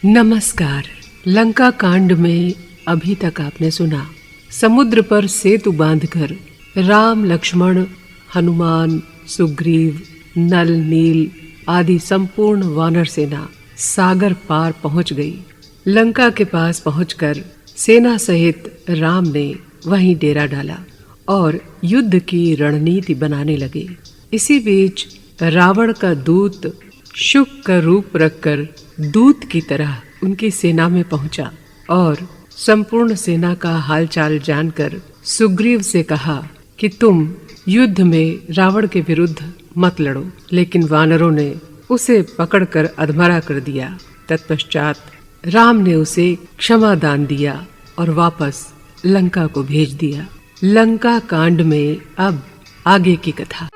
नमस्कार। लंका कांड में अभी तक आपने सुना समुद्र पर सेतु बांधकर राम, लक्ष्मण, हनुमान, सुग्रीव, नल, नील आदि संपूर्ण वानर सेना सागर पार पहुंच गई। लंका के पास पहुंचकर सेना सहित राम ने वहीं डेरा डाला और युद्ध की रणनीति बनाने लगे। इसी बीच रावण का दूत शुक का रूप रखकर दूत की तरह उनकी सेना में पहुंचा और संपूर्ण सेना का हालचाल जानकर सुग्रीव से कहा कि तुम युद्ध में रावण के विरुद्ध मत लड़ो। लेकिन वानरों ने उसे पकड़कर अधमरा कर दिया। तत्पश्चात राम ने उसे क्षमा दान दिया और वापस लंका को भेज दिया। लंका कांड में अब आगे की कथा।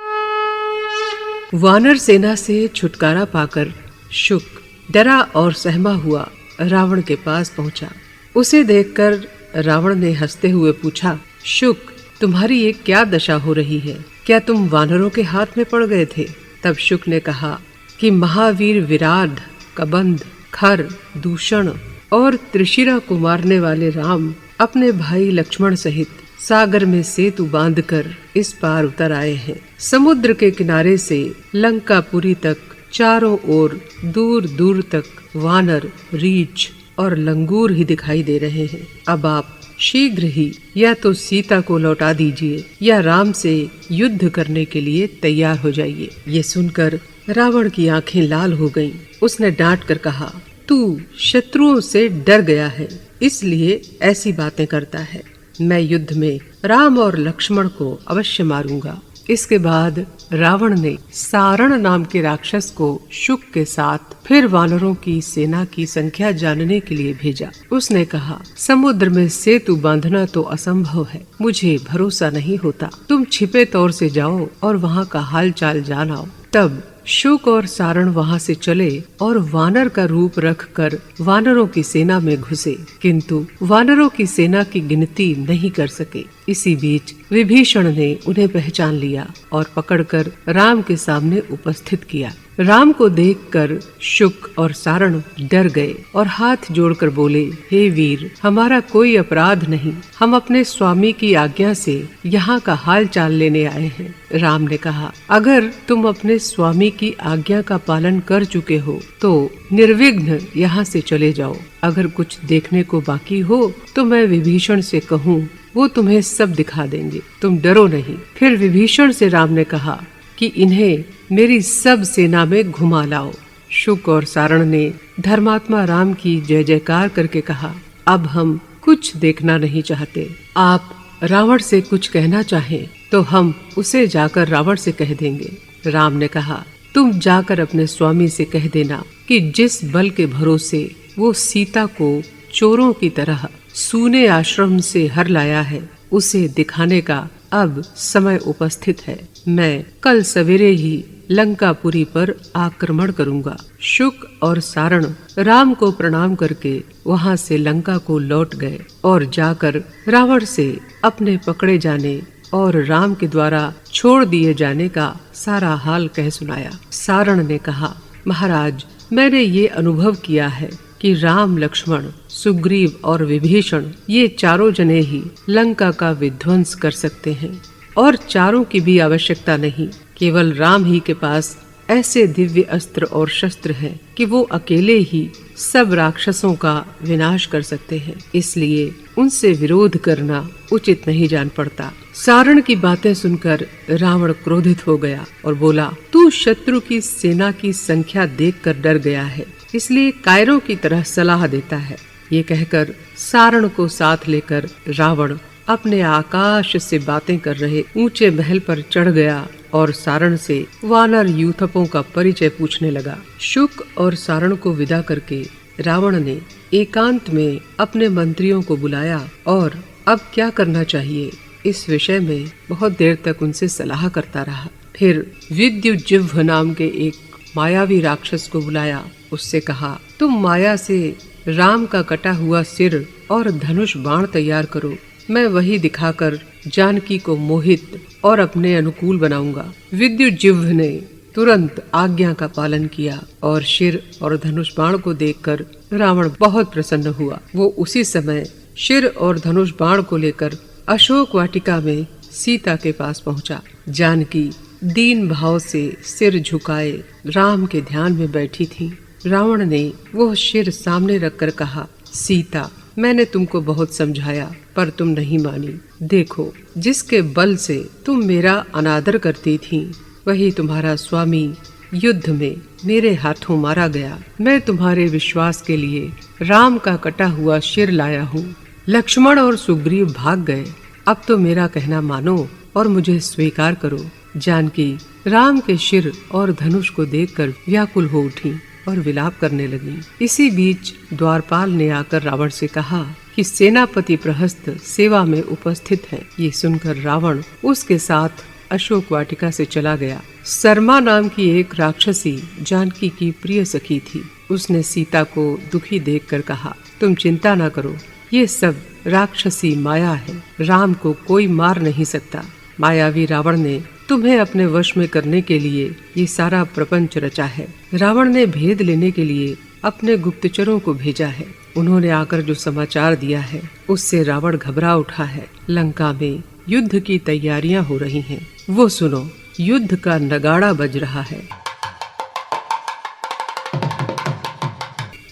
वानर सेना से छुटकारा पाकर शुक डरा और सहमा हुआ रावण के पास पहुंचा। उसे देखकर रावण ने हंसते हुए पूछा, शुक, तुम्हारी ये क्या दशा हो रही है? क्या तुम वानरों के हाथ में पड़ गए थे? तब शुक ने कहा कि महावीर विराट, कबंध, खर, दूषण और त्रिशिरा को मारने वाले राम अपने भाई लक्ष्मण सहित सागर में सेतु बांधकर इस पार उतर आए हैं। समुद्र के किनारे से लंकापुरी तक चारों ओर दूर दूर तक वानर, रीछ और लंगूर ही दिखाई दे रहे हैं। अब आप शीघ्र ही या तो सीता को लौटा दीजिए या राम से युद्ध करने के लिए तैयार हो जाइए। ये सुनकर रावण की आंखें लाल हो गईं। उसने डांट कर कहा, तू शत्रुओं से डर गया है, इसलिए ऐसी बातें करता है। मैं युद्ध में राम और लक्ष्मण को अवश्य मारूंगा। इसके बाद रावण ने सारण नाम के राक्षस को शुक के साथ फिर वानरों की सेना की संख्या जानने के लिए भेजा। उसने कहा, समुद्र में सेतु बांधना तो असंभव है, मुझे भरोसा नहीं होता। तुम छिपे तौर से जाओ और वहाँ का हाल चाल जान आओ। तब शुक और सारण वहाँ से चले और वानर का रूप रखकर वानरों की सेना में घुसे, किंतु वानरों की सेना की गिनती नहीं कर सके। इसी बीच विभीषण ने उन्हें पहचान लिया और पकड़कर राम के सामने उपस्थित किया। राम को देखकर शुक और सारण डर गए और हाथ जोड़कर बोले, हे वीर, हमारा कोई अपराध नहीं, हम अपने स्वामी की आज्ञा से यहाँ का हाल चाल लेने आए हैं। राम ने कहा, अगर तुम अपने स्वामी की आज्ञा का पालन कर चुके हो तो निर्विघ्न यहाँ से चले जाओ। अगर कुछ देखने को बाकी हो तो मैं विभीषण से कहूँ, वो तुम्हें सब दिखा देंगे, तुम डरो नहीं। फिर विभीषण से राम ने कहा कि इन्हें मेरी सब सेना में घुमा लाओ। शुक और सारण ने धर्मात्मा राम की जय जयकार करके कहा, अब हम कुछ देखना नहीं चाहते। आप रावण से कुछ कहना चाहें तो हम उसे जाकर रावण से कह देंगे। राम ने कहा, तुम जाकर अपने स्वामी से कह देना कि जिस बल के भरोसे वो सीता को चोरों की तरह सूने आश्रम से हर लाया है, उसे दिखाने का अब समय उपस्थित है। मैं कल सवेरे ही लंकापुरी पर आक्रमण करूंगा। शुक और सारण राम को प्रणाम करके वहां से लंका को लौट गए और जाकर रावण से अपने पकड़े जाने और राम के द्वारा छोड़ दिए जाने का सारा हाल कह सुनाया। सारण ने कहा, महाराज, मैंने ये अनुभव किया है कि राम, लक्ष्मण, सुग्रीव और विभीषण ये चारों जने ही लंका का विध्वंस कर सकते हैं और चारों की भी आवश्यकता नहीं। केवल राम ही के पास ऐसे दिव्य अस्त्र और शस्त्र हैं कि वो अकेले ही सब राक्षसों का विनाश कर सकते हैं, इसलिए उनसे विरोध करना उचित नहीं जान पड़ता। सारण की बातें सुनकर रावण क्रोधित हो गया और बोला, तू शत्रु की सेना की संख्या देखकर डर गया है, इसलिए कायरों की तरह सलाह देता है। ये कहकर सारण को साथ लेकर रावण अपने आकाश से बातें कर रहे ऊंचे महल पर चढ़ गया और सारण से वानर यूथपों का परिचय पूछने लगा। शुक और सारण को विदा करके रावण ने एकांत में अपने मंत्रियों को बुलाया और अब क्या करना चाहिए इस विषय में बहुत देर तक उनसे सलाह करता रहा। फिर विद्युजिह्व नाम के एक मायावी राक्षस को बुलाया। उससे कहा, तुम माया से राम का कटा हुआ सिर और धनुष बाण तैयार करो, मैं वही दिखाकर जानकी को मोहित और अपने अनुकूल बनाऊंगा। विद्युजिह्व ने तुरंत आज्ञा का पालन किया और शिर और धनुष बाण को देखकर रावण बहुत प्रसन्न हुआ। वो उसी समय शिर और धनुष बाण को लेकर अशोक वाटिका में सीता के पास पहुंचा। जानकी दीन भाव से सिर झुकाए राम के ध्यान में बैठी थी। रावण ने वो सिर सामने रखकर कहा, सीता, मैंने तुमको बहुत समझाया पर तुम नहीं मानी। देखो, जिसके बल से तुम मेरा अनादर करती थी वही तुम्हारा स्वामी युद्ध में मेरे हाथों मारा गया। मैं तुम्हारे विश्वास के लिए राम का कटा हुआ सिर लाया हूँ। लक्ष्मण और सुग्रीव भाग गए। अब तो मेरा कहना मानो और मुझे स्वीकार करो। जानकी राम के सिर और धनुष को देखकर व्याकुल हो उठी और विलाप करने लगी। इसी बीच द्वारपाल ने आकर रावण से कहा कि सेनापति प्रहस्त सेवा में उपस्थित है। ये सुनकर रावण उसके साथ अशोक वाटिका से चला गया। सरमा नाम की एक राक्षसी जानकी की प्रिय सखी थी। उसने सीता को दुखी देखकर कहा, तुम चिंता न करो, ये सब राक्षसी माया है। राम को कोई मार नहीं सकता। मायावी रावण ने तुम्हें अपने वश में करने के लिए ये सारा प्रपंच रचा है। रावण ने भेद लेने के लिए अपने गुप्तचरों को भेजा है। उन्होंने आकर जो समाचार दिया है उससे रावण घबरा उठा है। लंका में युद्ध की तैयारियां हो रही हैं। वो सुनो, युद्ध का नगाड़ा बज रहा है।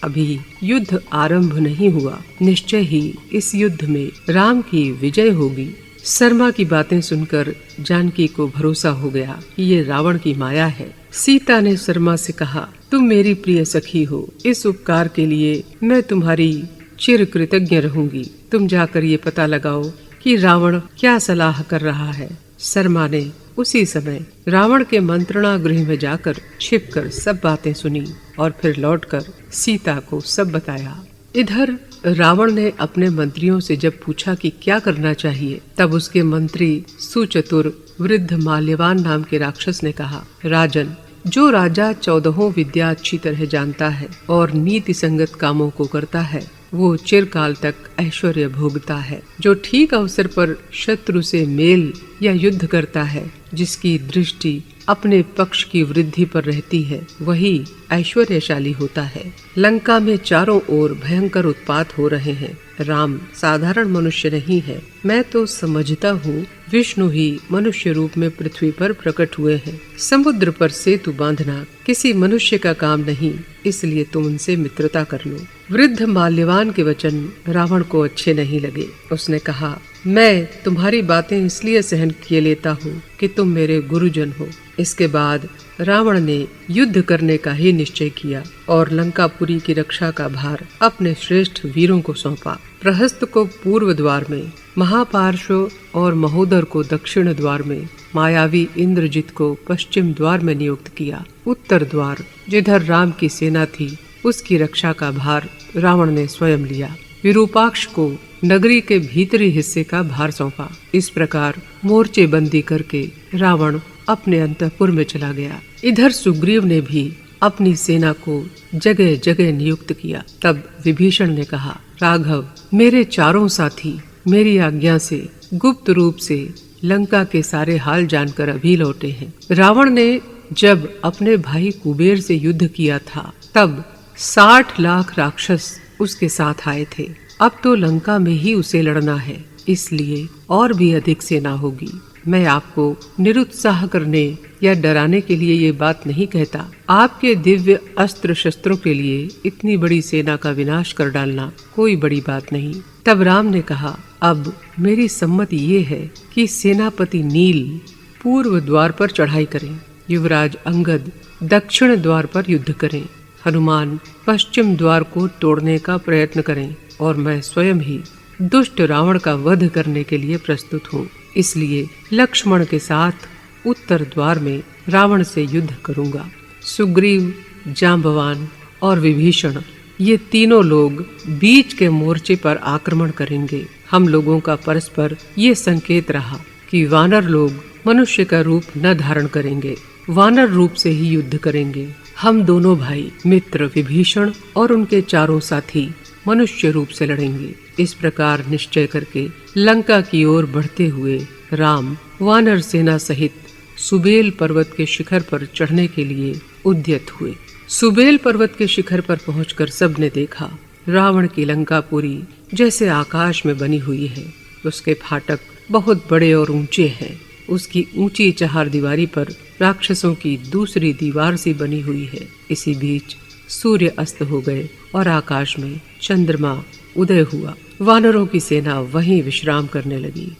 अभी युद्ध आरंभ नहीं हुआ, निश्चय ही इस युद्ध में राम की विजय होगी। शर्मा की बातें सुनकर जानकी को भरोसा हो गया कि ये रावण की माया है। सीता ने शर्मा से कहा, तुम मेरी प्रिय सखी हो, इस उपकार के लिए मैं तुम्हारी चिर कृतज्ञ रहूंगी। तुम जाकर ये पता लगाओ कि रावण क्या सलाह कर रहा है। शर्मा ने उसी समय रावण के मंत्रणा गृह में जाकर छिपकर सब बातें सुनी और फिर लौटकर सीता को सब बताया। इधर रावण ने अपने मंत्रियों से जब पूछा कि क्या करना चाहिए, तब उसके मंत्री सुचतुर वृद्ध माल्यवान नाम के राक्षस ने कहा, राजन, जो राजा 14 विद्या अच्छी तरह जानता है और नीति संगत कामों को करता है वो चिरकाल तक ऐश्वर्य भोगता है। जो ठीक अवसर पर शत्रु से मेल या युद्ध करता है, जिसकी दृष्टि अपने पक्ष की वृद्धि पर रहती है, वही ऐश्वर्यशाली होता है। लंका में चारों ओर भयंकर उत्पात हो रहे हैं। राम साधारण मनुष्य नहीं है। मैं तो समझता हूँ विष्णु ही मनुष्य रूप में पृथ्वी पर प्रकट हुए हैं। समुद्र पर सेतु बांधना किसी मनुष्य का काम नहीं, इसलिए तुम उनसे मित्रता कर लो। वृद्ध माल्यवान के वचन रावण को अच्छे नहीं लगे। उसने कहा, मैं तुम्हारी बातें इसलिए सहन किए लेता हूँ कि तुम मेरे गुरुजन हो। इसके बाद रावण ने युद्ध करने का ही निश्चय किया और लंकापुरी की रक्षा का भार अपने श्रेष्ठ वीरों को सौंपा। प्रहस्त को पूर्व द्वार में, महापार्श्व और महोदर को दक्षिण द्वार में, मायावी इंद्रजित को पश्चिम द्वार में नियुक्त किया। उत्तर द्वार, जिधर राम की सेना थी, उसकी रक्षा का भार रावण ने स्वयं लिया। विरूपाक्ष को नगरी के भीतरी हिस्से का भार सौंपा। इस प्रकार मोर्चे बंदी करके रावण अपने अंतःपुर में चला गया। इधर सुग्रीव ने भी अपनी सेना को जगह जगह नियुक्त किया। तब विभीषण ने कहा, राघव, मेरे चारों साथी मेरी आज्ञा से गुप्त रूप से लंका के सारे हाल जानकर अभी लौटे हैं। रावण ने जब अपने भाई कुबेर से युद्ध किया था, तब 60 लाख राक्षस उसके साथ आए थे। अब तो लंका में ही उसे लड़ना है, इसलिए और भी अधिक सेना होगी। मैं आपको निरुत्साह करने या डराने के लिए ये बात नहीं कहता। आपके दिव्य अस्त्र शस्त्रों के लिए इतनी बड़ी सेना का विनाश कर डालना कोई बड़ी बात नहीं। तब राम ने कहा, अब मेरी सम्मति ये है कि सेनापति नील पूर्व द्वार पर चढ़ाई करें, युवराज अंगद दक्षिण द्वार पर युद्ध करें, हनुमान पश्चिम द्वार को तोड़ने का प्रयत्न करें और मैं स्वयं ही दुष्ट रावण का वध करने के लिए प्रस्तुत हूँ। इसलिए लक्ष्मण के साथ उत्तर द्वार में रावण से युद्ध करूंगा। सुग्रीव, जांबवान और विभीषण, ये तीनों लोग बीच के मोर्चे पर आक्रमण करेंगे। हम लोगों का परस्पर ये संकेत रहा कि वानर लोग मनुष्य का रूप न धारण करेंगे, वानर रूप से ही युद्ध करेंगे। हम दोनों भाई मित्र विभीषण और उनके चारों साथी मनुष्य रूप से लड़ेंगे। इस प्रकार निश्चय करके लंका की ओर बढ़ते हुए राम वानर सेना सहित सुबेल पर्वत के शिखर पर चढ़ने के लिए उद्यत हुए। सुबेल पर्वत के शिखर पर पहुंचकर सबने देखा रावण की लंकापुरी जैसे आकाश में बनी हुई है। उसके फाटक बहुत बड़े और ऊंचे हैं। उसकी ऊंची चहारदीवारी पर राक्षसों की दूसरी दीवार सी बनी हुई है। इसी बीच सूर्य अस्त हो गए और आकाश में चंद्रमा उदय हुआ। वानरों की सेना वहीं विश्राम करने लगी।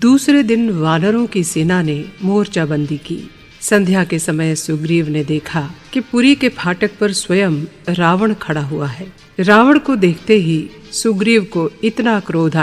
दूसरे दिन वानरों की सेना ने मोर्चाबंदी की। संध्या के समय सुग्रीव ने देखा कि पुरी के फाटक पर स्वयं रावण खड़ा हुआ है। रावण को देखते ही सुग्रीव को इतना क्रोध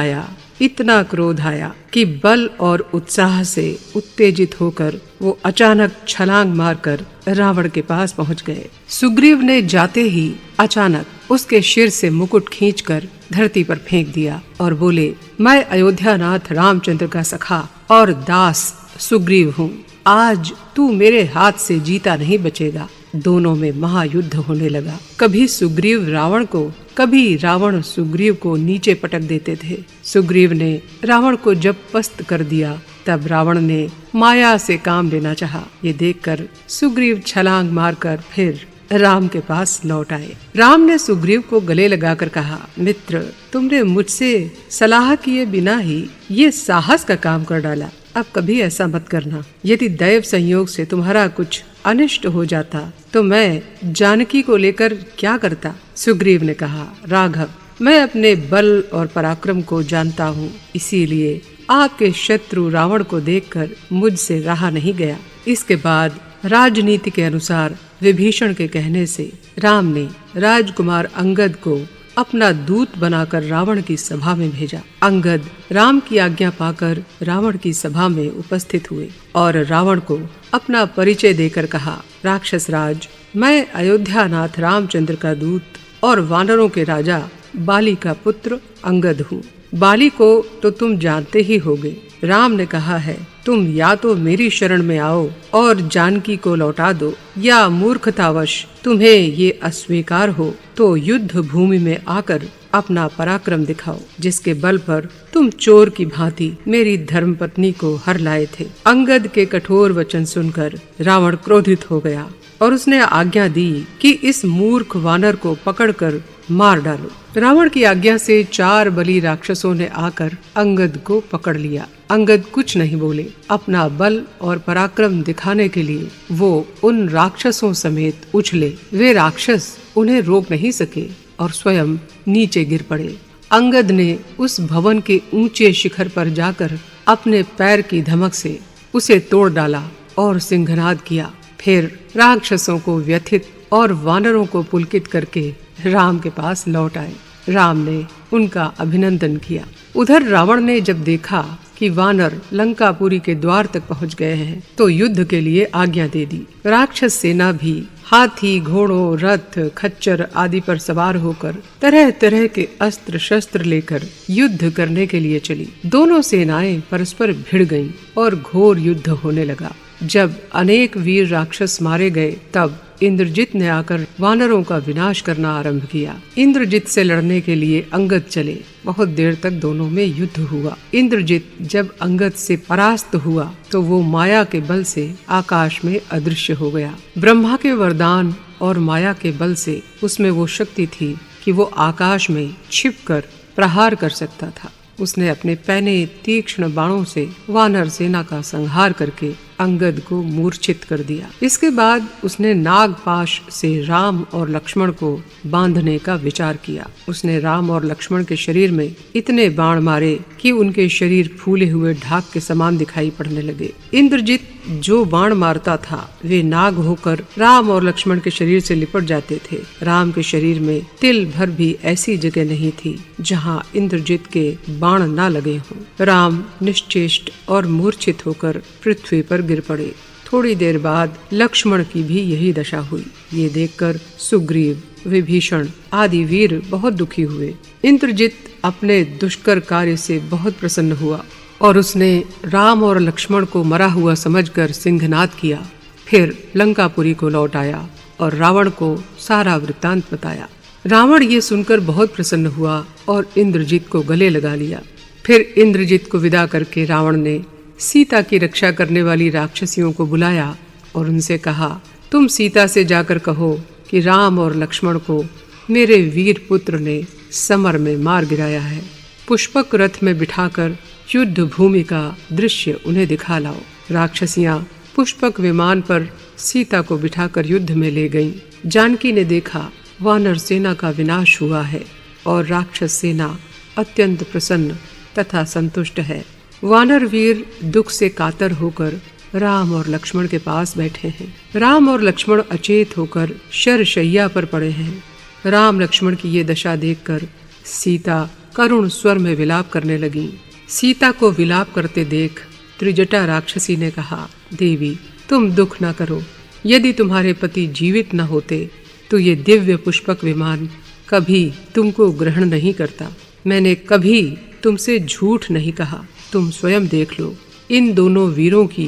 आया कि बल और उत्साह से उत्तेजित होकर वो अचानक छलांग मारकर रावण के पास पहुंच गए। सुग्रीव ने जाते ही अचानक उसके सिर से मुकुट खींचकर धरती पर फेंक दिया और बोले, मैं अयोध्यानाथ रामचंद्र का सखा और दास सुग्रीव हूँ। आज तू मेरे हाथ से जीता नहीं बचेगा। दोनों में महायुद्ध होने लगा। कभी सुग्रीव रावण को, कभी रावण सुग्रीव को नीचे पटक देते थे। सुग्रीव ने रावण को जब पस्त कर दिया तब रावण ने माया से काम लेना चाहा। ये देखकर सुग्रीव छलांग मारकर फिर राम के पास लौट आए। राम ने सुग्रीव को गले लगाकर कहा, मित्र, तुमने मुझसे सलाह किए बिना ही ये साहस का काम कर डाला। अब कभी ऐसा मत करना। यदि दैव संयोग से तुम्हारा कुछ अनिष्ट हो जाता तो मैं जानकी को लेकर क्या करता। सुग्रीव ने कहा, राघव, मैं अपने बल और पराक्रम को जानता हूँ, इसीलिए आपके शत्रु रावण को देखकर मुझसे रहा नहीं गया। इसके बाद राजनीति के अनुसार विभीषण के कहने से राम ने राजकुमार अंगद को अपना दूत बनाकर रावण की सभा में भेजा। अंगद राम की आज्ञा पाकर रावण की सभा में उपस्थित हुए और रावण को अपना परिचय देकर कहा, राक्षस राज, मैं अयोध्यानाथ रामचंद्र का दूत और वानरों के राजा बाली का पुत्र अंगद हूँ। बाली को तो तुम जानते ही होगे। राम ने कहा है, तुम या तो मेरी शरण में आओ और जानकी को लौटा दो, या मूर्खतावश तुम्हें ये अस्वीकार हो तो युद्ध भूमि में आकर अपना पराक्रम दिखाओ, जिसके बल पर तुम चोर की भांति मेरी धर्मपत्नी को हर लाए थे। अंगद के कठोर वचन सुनकर रावण क्रोधित हो गया और उसने आज्ञा दी कि इस मूर्ख वानर को पकड़कर मार डालो। रावण की आज्ञा से 4 बली राक्षसों ने आकर अंगद को पकड़ लिया। अंगद कुछ नहीं बोले। अपना बल और पराक्रम दिखाने के लिए वो उन राक्षसों समेत उछले। वे राक्षस उन्हें रोक नहीं सके और स्वयं नीचे गिर पड़े। अंगद ने उस भवन के ऊंचे शिखर पर जाकर अपने पैर की धमक से उसे तोड़ डाला और सिंहनाद किया। फिर राक्षसों को व्यथित और वानरों को पुलकित करके राम के पास लौट आए। राम ने उनका अभिनंदन किया। उधर रावण ने जब देखा कि वानर लंकापुरी के द्वार तक पहुंच गए हैं तो युद्ध के लिए आज्ञा दे दी। राक्षस सेना भी हाथी, घोड़ों, रथ, खच्चर आदि पर सवार होकर तरह तरह के अस्त्र शस्त्र लेकर युद्ध करने के लिए चली। दोनों सेनाएं परस्पर भिड़ गईं और घोर युद्ध होने लगा। जब अनेक वीर राक्षस मारे गए तब इंद्रजित ने आकर वानरों का विनाश करना आरंभ किया। इंद्रजित से लड़ने के लिए अंगद चले। बहुत देर तक दोनों में युद्ध हुआ। इंद्रजित जब अंगद से परास्त हुआ तो वो माया के बल से आकाश में अदृश्य हो गया। ब्रह्मा के वरदान और माया के बल से उसमें वो शक्ति थी कि वो आकाश में छिपकर प्रहार कर सकता था। उसने अपने पैने तीक्ष्ण बाणों से वानर सेना का संहार करके अंगद को मूर्छित कर दिया। इसके बाद उसने नागपाश से राम और लक्ष्मण को बांधने का विचार किया। उसने राम और लक्ष्मण के शरीर में इतने बाण मारे कि उनके शरीर फूले हुए ढाक के समान दिखाई पड़ने लगे। इंद्रजित जो बाण मारता था वे नाग होकर राम और लक्ष्मण के शरीर से लिपट जाते थे। राम के शरीर में तिल भर भी ऐसी जगह नहीं थी जहां इंद्रजित के बाण न लगे हों। राम निश्चेष्ट और मूर्छित होकर पृथ्वी पर गिर पड़े। थोड़ी देर बाद लक्ष्मण की भी यही दशा हुई। ये देखकर सुग्रीव, विभीषण आदि वीर बहुत दुखी हुए। इंद्रजित अपने दुष्कर कार्य से बहुत प्रसन्न हुआ और उसने राम और लक्ष्मण को मरा हुआ समझकर सिंहनाद किया। फिर लंकापुरी को लौट आया और रावण को सारा वृत्तांत बताया। रावण ये सुनकर बहुत प्रसन्न हुआ और इंद्रजित को गले लगा लिया। फिर इंद्रजित को विदा करके रावण ने सीता की रक्षा करने वाली राक्षसियों को बुलाया और उनसे कहा, तुम सीता से जाकर कहो कि राम और लक्ष्मण को मेरे वीर पुत्र ने समर में मार गिराया है। पुष्पक रथ में बिठाकर युद्ध भूमि का दृश्य उन्हें दिखा लाओ। राक्षसियां पुष्पक विमान पर सीता को बिठाकर युद्ध में ले गईं। जानकी ने देखा वानर सेना का विनाश हुआ है और राक्षस सेना अत्यंत प्रसन्न तथा संतुष्ट है। वानर वीर दुख से कातर होकर राम और लक्ष्मण के पास बैठे हैं। राम और लक्ष्मण अचेत होकर शरशैया पर पड़े हैं। राम लक्ष्मण की ये दशा देखकर सीता करुण स्वर में विलाप करने लगी। सीता को विलाप करते देख त्रिजटा राक्षसी ने कहा, देवी तुम दुख न करो। यदि तुम्हारे पति जीवित न होते तो ये दिव्य पुष्पक विमान कभी तुमको ग्रहण नहीं करता। मैंने कभी तुमसे झूठ नहीं कहा, तुम स्वयं देख लो। इन दोनों वीरों की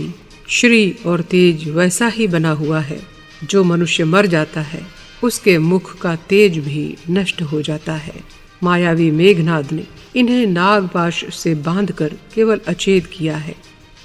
श्री और तेज वैसा ही बना हुआ है। जो मनुष्य मर जाता है उसके मुख का तेज भी नष्ट हो जाता है। मायावी मेघनाद ने इन्हें नागपाश से बांधकर केवल अचेत किया है।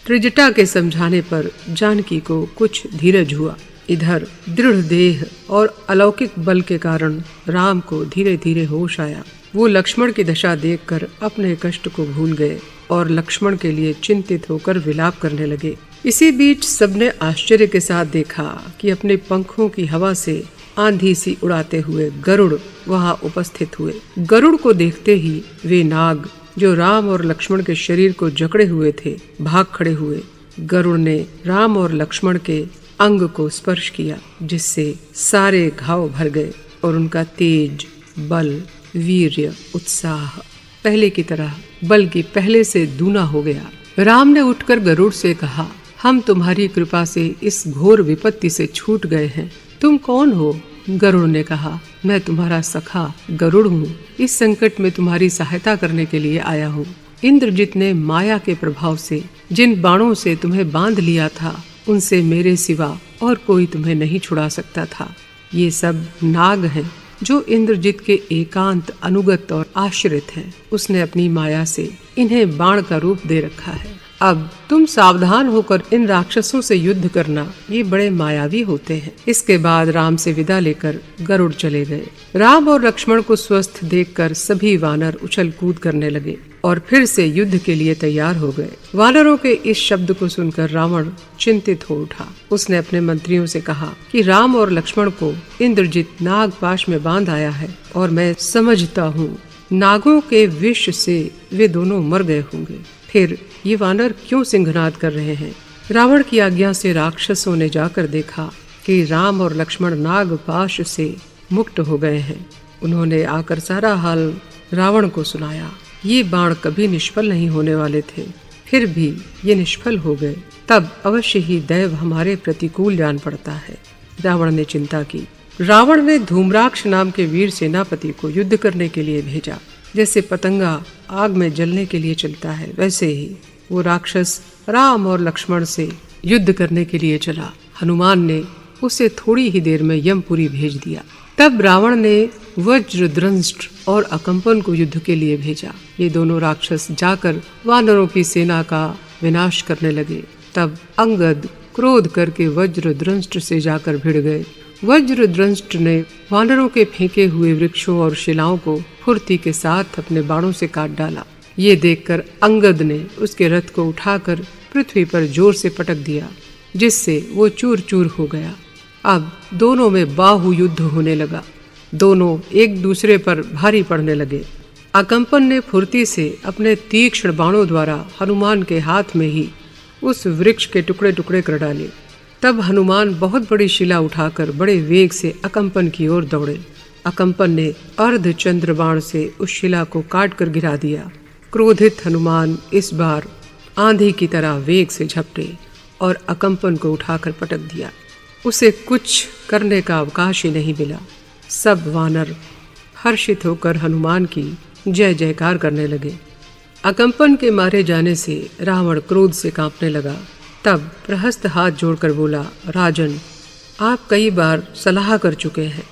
त्रिजटा के समझाने पर जानकी को कुछ धीरज हुआ। इधर दृढ़ देह और अलौकिक बल के कारण राम को धीरे धीरे होश आया। वो लक्ष्मण की दशा देखकर अपने कष्ट को भूल गए और लक्ष्मण के लिए चिंतित होकर विलाप करने लगे। इसी बीच सबने आश्चर्य के साथ देखा कि अपने पंखों की हवा से आंधी सी उड़ाते हुए गरुड़ वहां उपस्थित हुए। गरुड़ को देखते ही वे नाग जो राम और लक्ष्मण के शरीर को जकड़े हुए थे भाग खड़े हुए। गरुड़ ने राम और लक्ष्मण के अंग को स्पर्श किया, जिससे सारे घाव भर गए और उनका तेज, बल, वीर्य, उत्साह पहले की तरह बल्कि पहले से दूना हो गया। राम ने उठकर गरुड़ से कहा, हम तुम्हारी कृपा से इस घोर विपत्ति से छूट गए हैं। तुम कौन हो? गरुड़ ने कहा, मैं तुम्हारा सखा गरुड़ हूँ। इस संकट में तुम्हारी सहायता करने के लिए आया हूँ। इंद्रजित ने माया के प्रभाव से जिन बाणों से तुम्हें बांध लिया था उनसे मेरे सिवा और कोई तुम्हें नहीं छुड़ा सकता था। ये सब नाग हैं जो इंद्रजित के एकांत अनुगत और आश्रित हैं। उसने अपनी माया से इन्हें बाण का रूप दे रखा है। अब तुम सावधान होकर इन राक्षसों से युद्ध करना, ये बड़े मायावी होते हैं। इसके बाद राम से विदा लेकर गरुड़ चले गए। राम और लक्ष्मण को स्वस्थ देखकर सभी वानर उछल कूद करने लगे और फिर से युद्ध के लिए तैयार हो गए। वानरों के इस शब्द को सुनकर रावण चिंतित हो उठा। उसने अपने मंत्रियों से कहा कि राम और लक्ष्मण को इंद्रजित नागपाश में बांध आया है और मैं समझता हूँ नागों के विष से वे दोनों मर गए होंगे। फिर ये वानर क्यों सिंहनाद कर रहे हैं? रावण की आज्ञा से राक्षसों ने जाकर देखा कि राम और लक्ष्मण नागपाश से मुक्त हो गए हैं। उन्होंने आकर सारा हाल रावण को सुनाया। ये बाण कभी निष्फल नहीं होने वाले थे, फिर भी ये निष्फल हो गए। तब अवश्य ही दैव हमारे प्रतिकूल जान पड़ता है। रावण ने चिंता की। रावण ने धूम्राक्ष नाम के वीर सेनापति को युद्ध करने के लिए भेजा। जैसे पतंगा आग में जलने के लिए चलता है, वैसे ही वो राक्षस राम और लक्ष्मण से युद्ध करने के लिए चला। हनुमान ने उसे थोड़ी ही देर में यमपुरी भेज दिया। तब रावण ने वज्रदंष्ट्र और अकंपन को युद्ध के लिए भेजा। ये दोनों राक्षस जाकर वानरों की सेना का विनाश करने लगे। तब अंगद क्रोध करके वज्रदंष्ट्र से जाकर भिड़ गए। वज्रदंष्ट्र ने वानरों के फेंके हुए वृक्षों और शिलाओं को फुर्ती के साथ अपने बाणों से काट डाला। ये देखकर अंगद ने उसके रथ को उठाकर पृथ्वी पर जोर से पटक दिया, जिससे वो चूर चूर हो गया। अब दोनों में बाहु युद्ध होने लगा। दोनों एक दूसरे पर भारी पड़ने लगे। अकंपन ने फुर्ती से अपने तीक्ष्ण बाणों द्वारा हनुमान के हाथ में ही उस वृक्ष के टुकड़े टुकड़े कर डाले। तब हनुमान बहुत बड़ी शिला उठाकर बड़े वेग से अकंपन की ओर दौड़े। अकंपन ने अर्धचंद्र बाण से उस शिला को काट कर गिरा दिया। क्रोधित हनुमान इस बार आंधी की तरह वेग से झपटे और अकंपन को उठाकर पटक दिया। उसे कुछ करने का अवकाश ही नहीं मिला। सब वानर हर्षित होकर हनुमान की जय जयकार करने लगे। अकंपन के मारे जाने से रावण क्रोध से कांपने लगा। तब प्रहस्त हाथ जोड़कर बोला, राजन, आप कई बार सलाह कर चुके हैं।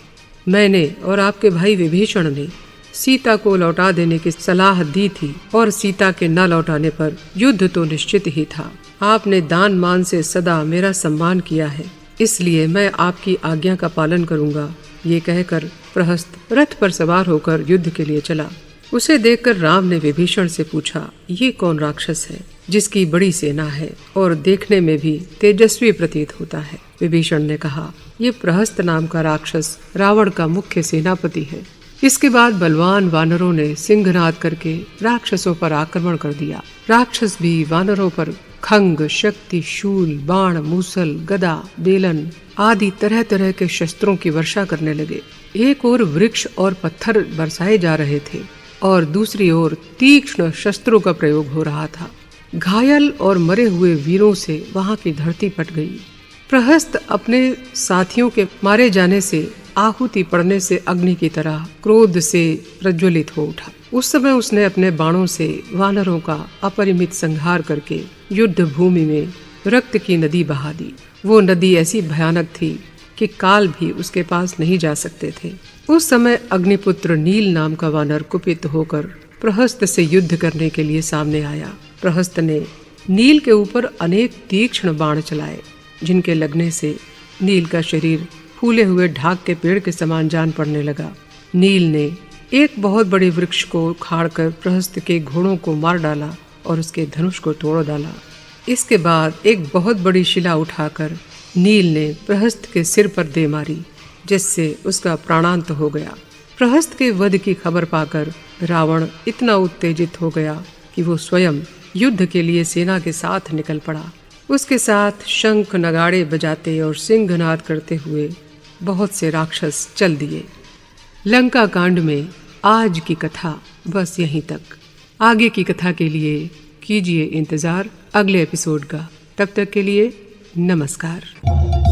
मैंने और आपके भाई विभीषण ने सीता को लौटा देने की सलाह दी थी और सीता के न लौटाने पर युद्ध तो निश्चित ही था। आपने दान मान से सदा मेरा सम्मान किया है, इसलिए मैं आपकी आज्ञा का पालन करूंगा। ये कहकर प्रहस्त रथ पर सवार होकर युद्ध के लिए चला। उसे देखकर राम ने विभीषण से पूछा, ये कौन राक्षस है जिसकी बड़ी सेना है और देखने में भी तेजस्वी प्रतीत होता है? विभीषण ने कहा, ये प्रहस्त नाम का राक्षस रावण का मुख्य सेनापति है। इसके बाद बलवान वानरों ने सिंहनाद करके राक्षसों पर आक्रमण कर दिया। राक्षस भी वानरों पर खंग, शक्ति, शूल, बाण, मूसल, गदा, बेलन आदि तरह तरह के शस्त्रों की वर्षा करने लगे। एक ओर वृक्ष और पत्थर बरसाए जा रहे थे और दूसरी ओर तीक्ष्ण शस्त्रों का प्रयोग हो रहा था। घायल और मरे हुए वीरों से वहां की धरती फट गई। प्रहस्त अपने साथियों के मारे जाने से, आहुति पड़ने से अग्नि की तरह क्रोध से प्रज्वलित हो उठा। उस समय उसने अपने बाणों से वानरों का अपरिमित संहार करके युद्ध भूमि में रक्त की नदी बहा दी। वो नदी ऐसी भयानक थी कि काल भी उसके पास नहीं जा सकते थे। उस समय अग्निपुत्र नील नाम का वानर कुपित होकर प्रहस्त से युद्ध करने के लिए सामने आया। प्रहस्त ने नील के ऊपर अनेक तीक्ष्ण बाण चलाए, जिनके लगने से नील का शरीर फूले हुए ढाक के पेड़ के समान जान पड़ने लगा। नील ने एक बहुत बड़े वृक्ष को उखाड़कर प्रहस्त के घोड़ों को मार डाला और उसके धनुष को तोड़ डाला। इसके बाद एक बहुत बड़ी शिला उठाकर नील ने प्रहस्त के सिर पर दे मारी, जिससे उसका प्राणांत हो गया। प्रहस्त के वध की खबर पाकर रावण इतना उत्तेजित हो गया कि वो स्वयं युद्ध के लिए सेना के साथ निकल पड़ा। उसके साथ शंख नगाड़े बजाते और सिंहनाद करते हुए बहुत से राक्षस चल दिए। लंका कांड में आज की कथा बस यहीं तक। आगे की कथा के लिए कीजिए इंतजार अगले एपिसोड का। तब तक के लिए नमस्कार।